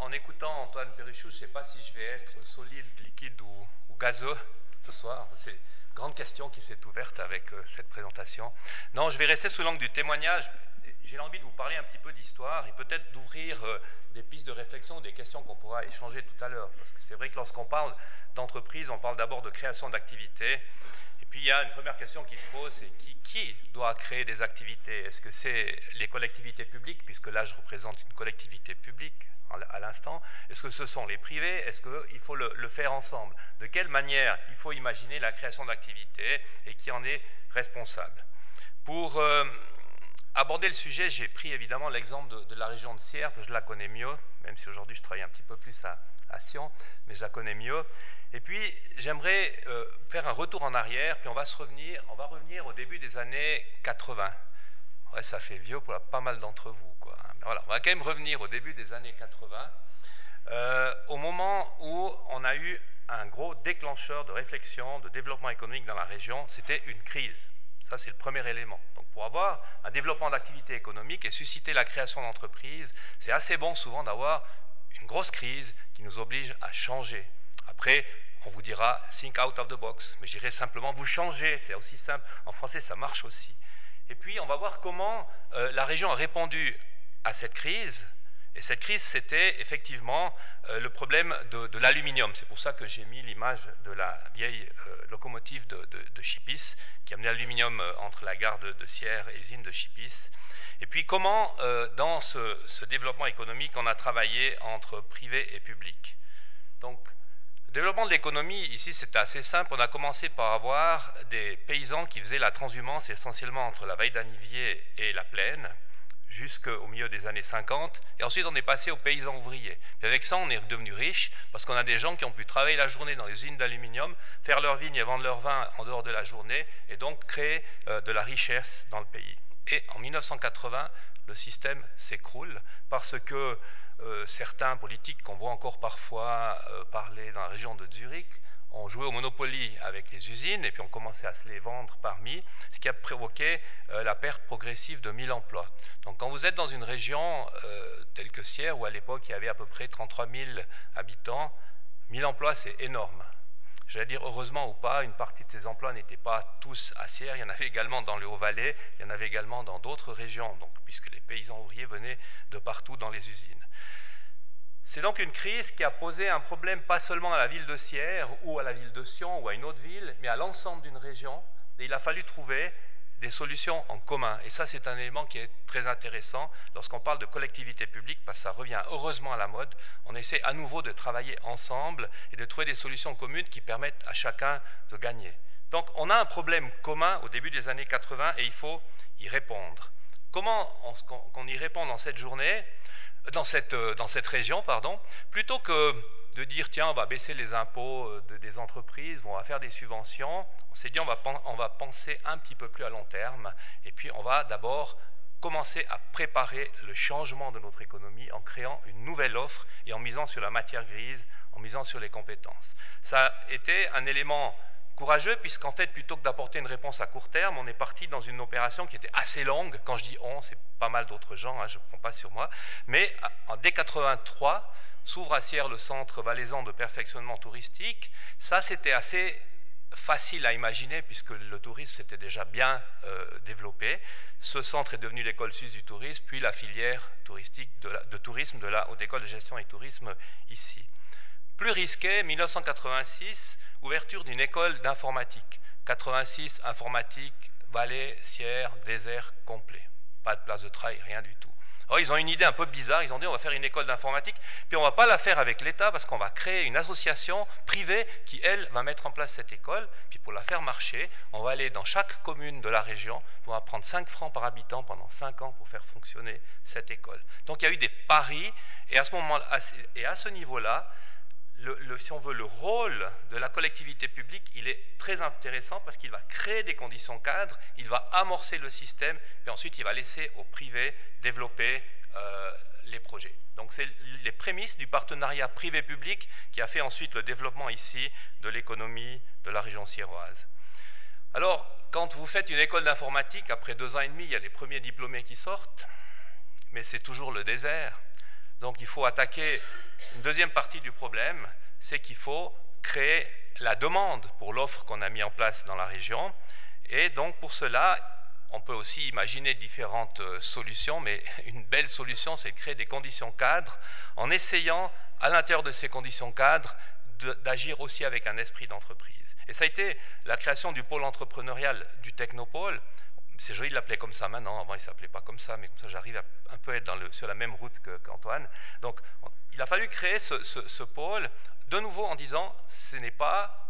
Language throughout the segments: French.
en écoutant Antoine Perrichou, je ne sais pas si je vais être solide, liquide ou gazeux ce soir. C'est une grande question qui s'est ouverte avec cette présentation. Non, je vais rester sous l'angle du témoignage. J'ai envie de vous parler un petit peu d'histoire et peut-être d'ouvrir des pistes de réflexion, des questions qu'on pourra échanger tout à l'heure. Parce que c'est vrai que lorsqu'on parle d'entreprise, on parle d'abord de création d'activités. Et puis il y a une première question qui se pose, c'est qui doit créer des activités? Est-ce que c'est les collectivités publiques, puisque là je représente une collectivité publique à l'instant? Est-ce que ce sont les privés? Est-ce qu'il faut le faire ensemble? De quelle manière il faut imaginer la création d'activités et qui en est responsable? Pour aborder le sujet, j'ai pris évidemment l'exemple de la région de Sierre, que je la connais mieux, même si aujourd'hui je travaille un petit peu plus à Sion, mais je la connais mieux. Et puis, j'aimerais faire un retour en arrière, puis on va revenir au début des années 80. Ouais, ça fait vieux pour pas mal d'entre vous, quoi. Mais voilà, on va quand même revenir au début des années 80, au moment où on a eu un gros déclencheur de réflexion, de développement économique dans la région, c'était une crise. Ça, c'est le premier élément. Donc, pour avoir un développement d'activité économique et susciter la création d'entreprises, c'est assez bon souvent d'avoir une grosse crise qui nous oblige à changer. Après, on vous dira « think out of the box », mais je dirais simplement « vous changez », c'est aussi simple. En français, ça marche aussi. Et puis, on va voir comment la région a répondu à cette crise. Et cette crise, c'était effectivement le problème de l'aluminium. C'est pour ça que j'ai mis l'image de la vieille locomotive de Chipis, qui amenait l'aluminium entre la gare de Sierre et l'usine de Chipis. Et puis, comment, dans ce développement économique, on a travaillé entre privé et public. Donc, le développement de l'économie, ici, c'était assez simple. On a commencé par avoir des paysans qui faisaient la transhumance essentiellement entre la Vallée d'Anniviers et la Plaine, jusqu'au milieu des années 50. Et ensuite, on est passé aux paysans ouvriers. Puis avec ça, on est devenu riche parce qu'on a des gens qui ont pu travailler la journée dans les usines d'aluminium, faire leur vigne et vendre leur vin en dehors de la journée, et donc créer de la richesse dans le pays. Et en 1980, le système s'écroule parce que certains politiques qu'on voit encore parfois parler dans la région de Zurich ont joué au Monopoly avec les usines et puis ont commencé à se les vendre parmi, ce qui a provoqué la perte progressive de 1000 emplois. Donc quand vous êtes dans une région telle que Sierre, où à l'époque il y avait à peu près 33 000 habitants, 1000 emplois c'est énorme. J'allais dire heureusement ou pas, une partie de ces emplois n'étaient pas tous à Sierre, il y en avait également dans le Haut-Valais, il y en avait également dans d'autres régions, donc, puisque les paysans ouvriers venaient de partout dans les usines. C'est donc une crise qui a posé un problème pas seulement à la ville de Sierre ou à la ville de Sion ou à une autre ville, mais à l'ensemble d'une région. Et il a fallu trouver des solutions en commun. Et ça, c'est un élément qui est très intéressant lorsqu'on parle de collectivité publique, parce que ça revient heureusement à la mode. On essaie à nouveau de travailler ensemble et de trouver des solutions communes qui permettent à chacun de gagner. Donc, on a un problème commun au début des années 80 et il faut y répondre. Comment qu'on y répond dans cette journée ? Dans cette région, pardon, plutôt que de dire tiens on va baisser les impôts des entreprises, on va faire des subventions, on s'est dit on va penser un petit peu plus à long terme et puis on va d'abord commencer à préparer le changement de notre économie en créant une nouvelle offre et en misant sur la matière grise, en misant sur les compétences. Ça a été un élément courageux puisqu'en fait plutôt que d'apporter une réponse à court terme, on est parti dans une opération qui était assez longue. Quand je dis on, c'est pas mal d'autres gens, hein, je ne prends pas sur moi, mais dès 83 s'ouvre à Sierre le centre valaisan de perfectionnement touristique. Ça c'était assez facile à imaginer puisque le tourisme s'était déjà bien développé. Ce centre est devenu l'école suisse du tourisme, puis la filière touristique de tourisme de la Haute École de gestion et tourisme ici. Plus risqué, 1986, ouverture d'une école d'informatique. 86, informatique, Valais, Sierre, désert complet. Pas de place de travail, rien du tout. Alors, ils ont une idée un peu bizarre, ils ont dit on va faire une école d'informatique, puis on ne va pas la faire avec l'État parce qu'on va créer une association privée qui, elle, va mettre en place cette école. Puis pour la faire marcher, on va aller dans chaque commune de la région, on va prendre 5 francs par habitant pendant 5 ans pour faire fonctionner cette école. Donc il y a eu des paris, et à ce niveau-là, si on veut, le rôle de la collectivité publique, il est très intéressant parce qu'il va créer des conditions cadres, il va amorcer le système, puis ensuite il va laisser au privé développer les projets. Donc c'est les prémices du partenariat privé-public qui a fait ensuite le développement ici de l'économie de la région sierroise. Alors, quand vous faites une école d'informatique, après 2 ans et demi, il y a les premiers diplômés qui sortent, mais c'est toujours le désert. Donc il faut attaquer une deuxième partie du problème, c'est qu'il faut créer la demande pour l'offre qu'on a mis en place dans la région. Et donc, pour cela, on peut aussi imaginer différentes solutions, mais une belle solution, c'est de créer des conditions cadres en essayant, à l'intérieur de ces conditions cadres, d'agir aussi avec un esprit d'entreprise. Et ça a été la création du pôle entrepreneurial du Technopôle. C'est joli de l'appeler comme ça maintenant, avant il ne s'appelait pas comme ça, mais comme ça j'arrive à un peu être sur la même route qu'Antoine. Donc il a fallu créer ce pôle, de nouveau en disant, ce n'est pas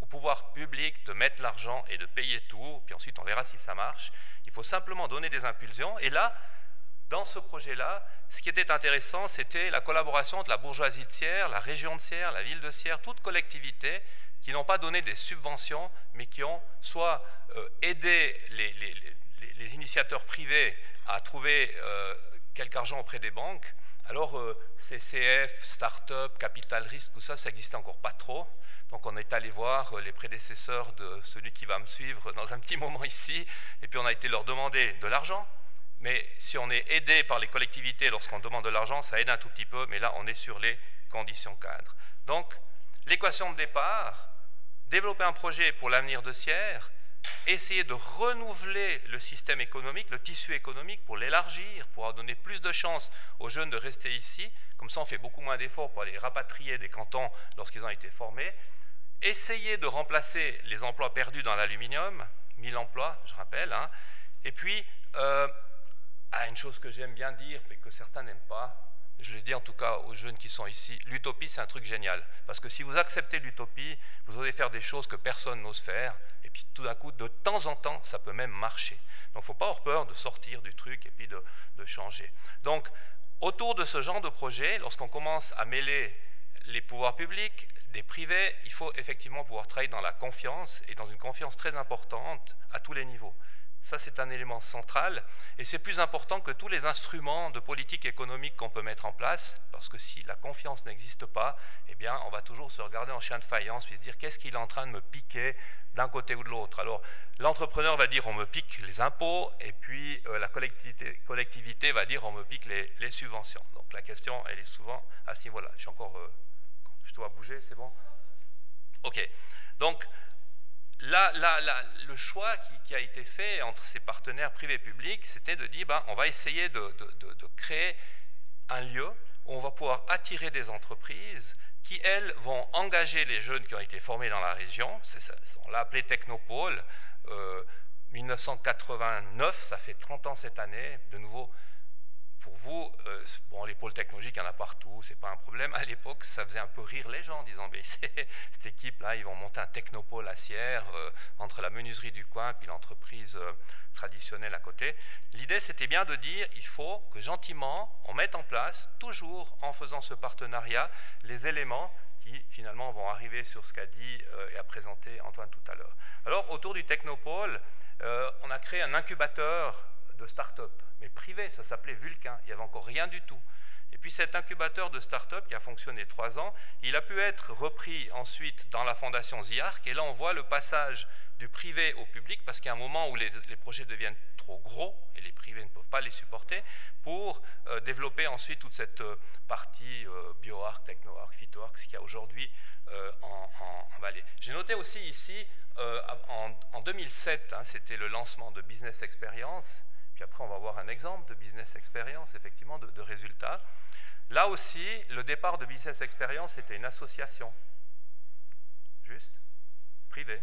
au pouvoir public de mettre l'argent et de payer tout, puis ensuite on verra si ça marche. Il faut simplement donner des impulsions. Et là, dans ce projet-là, ce qui était intéressant, c'était la collaboration entre la bourgeoisie de Sierre, la région de Sierre, la ville de Sierre, toutes collectivités qui n'ont pas donné des subventions, mais qui ont soit aidé les initiateurs privés à trouver quelque argent auprès des banques. Alors, CCF, Start-up, Capital Risque, tout ça, ça n'existait encore pas trop. Donc, on est allé voir les prédécesseurs de celui qui va me suivre dans un petit moment ici, et puis on a été leur demander de l'argent. Mais si on est aidé par les collectivités lorsqu'on demande de l'argent, ça aide un tout petit peu, mais là, on est sur les conditions cadres. Donc, l'équation de départ, développer un projet pour l'avenir de Sierre, essayer de renouveler le système économique, le tissu économique, pour l'élargir, pour donner plus de chances aux jeunes de rester ici. Comme ça, on fait beaucoup moins d'efforts pour aller rapatrier des cantons lorsqu'ils ont été formés. Essayer de remplacer les emplois perdus dans l'aluminium, 1000 emplois, je rappelle. Hein. Et puis, une chose que j'aime bien dire, mais que certains n'aiment pas, je le dis en tout cas aux jeunes qui sont ici, l'utopie c'est un truc génial. Parce que si vous acceptez l'utopie, vous osez faire des choses que personne n'ose faire, et puis tout d'un coup, de temps en temps, ça peut même marcher. Donc il ne faut pas avoir peur de sortir du truc et puis de changer. Donc, autour de ce genre de projet, lorsqu'on commence à mêler les pouvoirs publics, des privés, il faut effectivement pouvoir travailler dans la confiance, et dans une confiance très importante à tous les niveaux. Ça, c'est un élément central, et c'est plus important que tous les instruments de politique économique qu'on peut mettre en place, parce que si la confiance n'existe pas, eh bien, on va toujours se regarder en chien de faïence, puis se dire, qu'est-ce qu'il est en train de me piquer d'un côté ou de l'autre. Alors, l'entrepreneur va dire, on me pique les impôts, et puis la collectivité va dire, on me pique les subventions. Donc, la question, elle est souvent à ce niveau-là. Je dois bouger, c'est bon? OK. Donc, là, le choix qui a été fait entre ces partenaires privés-publics, c'était de dire, on va essayer de créer un lieu où on va pouvoir attirer des entreprises qui, elles, vont engager les jeunes qui ont été formés dans la région. On l'a appelé Technopôle. 1989, ça fait 30 ans cette année. De nouveau, pour vous, bon, les pôles technologiques, il y en a partout, c'est pas un problème. À l'époque, ça faisait un peu rire les gens en disant, mais cette équipe-là, ils vont monter un technopôle à Sierre, entre la menuiserie du coin et l'entreprise traditionnelle à côté. L'idée, c'était bien de dire, il faut que gentiment, on mette en place, toujours en faisant ce partenariat, les éléments qui, finalement, vont arriver sur ce qu'a dit et a présenté Antoine tout à l'heure. Alors, autour du technopôle, on a créé un incubateur de start-up, mais privé, ça s'appelait Vulcain, il n'y avait encore rien du tout. Et puis cet incubateur de start-up qui a fonctionné 3 ans, il a pu être repris ensuite dans la fondation ZIARC, et là on voit le passage du privé au public, parce qu'il y a un moment où les projets deviennent trop gros, et les privés ne peuvent pas les supporter, pour développer ensuite toute cette partie BioArc, TechnoArc, PhytoArc, ce qu'il y a aujourd'hui en Valais. J'ai noté aussi ici, en 2007, c'était le lancement de Business Experience. Puis après, on va voir un exemple de business experience, effectivement, de résultats. Là aussi, le départ de business experience, c'était une association. Juste, privée.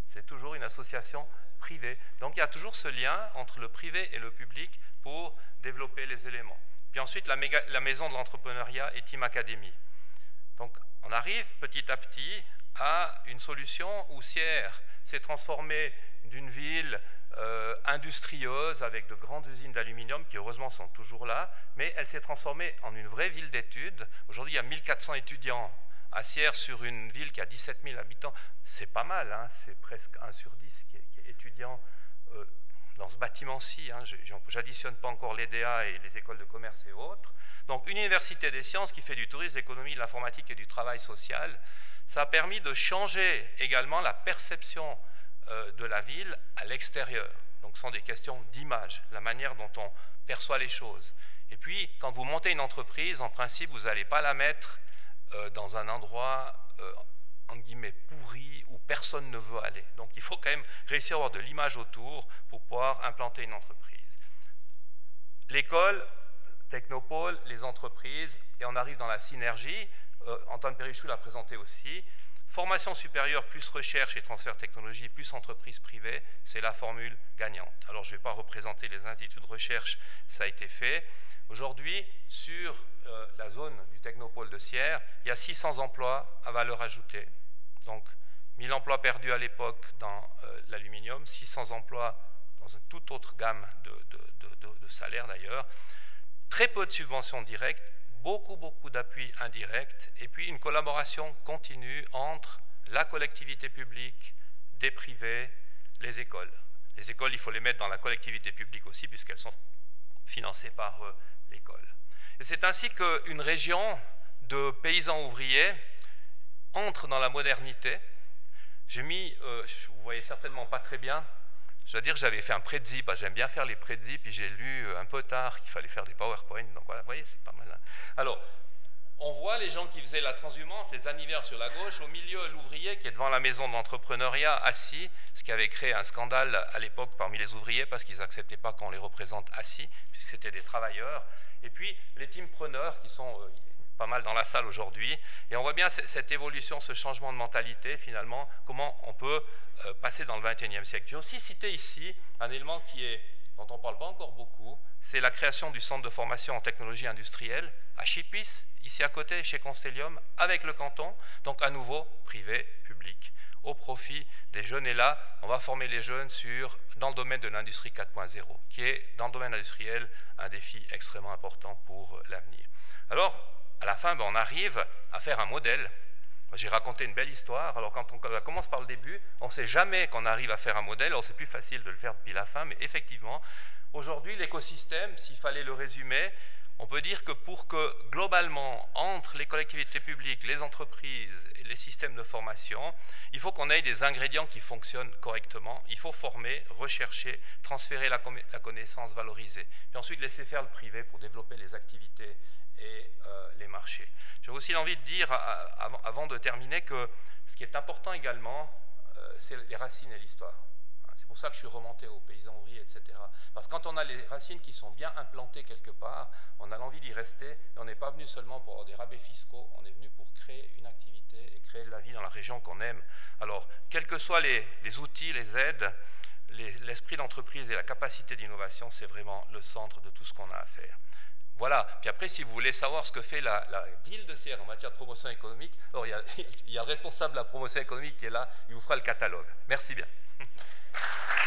C'est toujours une association privée. Donc, il y a toujours ce lien entre le privé et le public pour développer les éléments. Puis ensuite, la maison de l'entrepreneuriat et Team Academy. Donc, on arrive petit à petit à une solution où Sierre s'est transformée d'une ville industrieuse avec de grandes usines d'aluminium qui heureusement sont toujours là, mais elle s'est transformée en une vraie ville d'études. Aujourd'hui, il y a 1400 étudiants à Sierre sur une ville qui a 17 000 habitants. C'est pas mal, c'est presque 1 sur 10 qui est étudiant dans ce bâtiment-ci. J'additionne pas encore l'EDA et les écoles de commerce et autres. Donc, une université des sciences qui fait du tourisme, de l'économie, de l'informatique et du travail social. Ça a permis de changer également la perception de la ville à l'extérieur. Donc ce sont des questions d'image, la manière dont on perçoit les choses. Et puis, quand vous montez une entreprise, en principe, vous n'allez pas la mettre dans un endroit, entre guillemets, pourri, où personne ne veut aller. Donc, il faut quand même réussir à avoir de l'image autour pour pouvoir implanter une entreprise. L'école, Technopole, les entreprises, et on arrive dans la synergie. Antoine Perrichou l'a présenté aussi. Formation supérieure plus recherche et transfert de technologie plus entreprise privée, c'est la formule gagnante. Alors, je ne vais pas représenter les instituts de recherche, ça a été fait. Aujourd'hui, sur la zone du Technopole de Sierre, il y a 600 emplois à valeur ajoutée. Donc, 1000 emplois perdus à l'époque dans l'aluminium, 600 emplois dans une toute autre gamme de salaires d'ailleurs. Très peu de subventions directes, beaucoup d'appuis indirects, et puis une collaboration continue entre la collectivité publique, des privés, les écoles. Les écoles, il faut les mettre dans la collectivité publique aussi, puisqu'elles sont financées par l'école. Et c'est ainsi qu'une région de paysans ouvriers entre dans la modernité. J'ai mis, vous voyez certainement pas très bien, je dois dire que j'avais fait un prédzi, parce que j'aime bien faire les prédzi, puis j'ai lu un peu tard qu'il fallait faire des PowerPoint, donc voilà, vous voyez, c'est pas mal. Hein. Alors, on voit les gens qui faisaient la transhumance, les anniversaires sur la gauche, au milieu l'ouvrier qui est devant la maison de l'entrepreneuriat assis, ce qui avait créé un scandale à l'époque parmi les ouvriers, parce qu'ils n'acceptaient pas qu'on les représente assis, puisque c'était des travailleurs. Et puis les teampreneurs qui sont pas mal dans la salle aujourd'hui, et on voit bien cette évolution, ce changement de mentalité finalement, comment on peut passer dans le XXIe siècle. J'ai aussi cité ici un élément dont on ne parle pas encore beaucoup, c'est la création du centre de formation en technologie industrielle à Chipis, ici à côté, chez Constellium, avec le canton, donc à nouveau privé-public, au profit des jeunes. Et là, on va former les jeunes dans le domaine de l'industrie 4.0, qui est, dans le domaine industriel, un défi extrêmement important pour l'avenir. Alors, à la fin, on arrive à faire un modèle. J'ai raconté une belle histoire. Alors, quand on commence par le début, on ne sait jamais qu'on arrive à faire un modèle. Alors, c'est plus facile de le faire depuis la fin, mais effectivement, aujourd'hui, l'écosystème, s'il fallait le résumer, on peut dire que pour que, globalement, entre les collectivités publiques, les entreprises et les systèmes de formation, il faut qu'on ait des ingrédients qui fonctionnent correctement. Il faut former, rechercher, transférer la connaissance, valoriser. Puis ensuite, laisser faire le privé pour développer les activités et les marchés. J'ai aussi l'envie de dire, avant de terminer, que ce qui est important également, c'est les racines et l'histoire. C'est pour ça que je suis remonté aux paysans ouvriers, etc. Parce que quand on a les racines qui sont bien implantées quelque part, on a l'envie d'y rester, et on n'est pas venu seulement pour avoir des rabais fiscaux, on est venu pour créer une activité et créer de la vie dans la région qu'on aime. Alors, quels que soient les outils, les aides, l'esprit d'entreprise et la capacité d'innovation, c'est vraiment le centre de tout ce qu'on a à faire. Voilà. Puis après, si vous voulez savoir ce que fait la ville de Sierre en matière de promotion économique, alors il y a le responsable de la promotion économique qui est là, il vous fera le catalogue. Merci bien.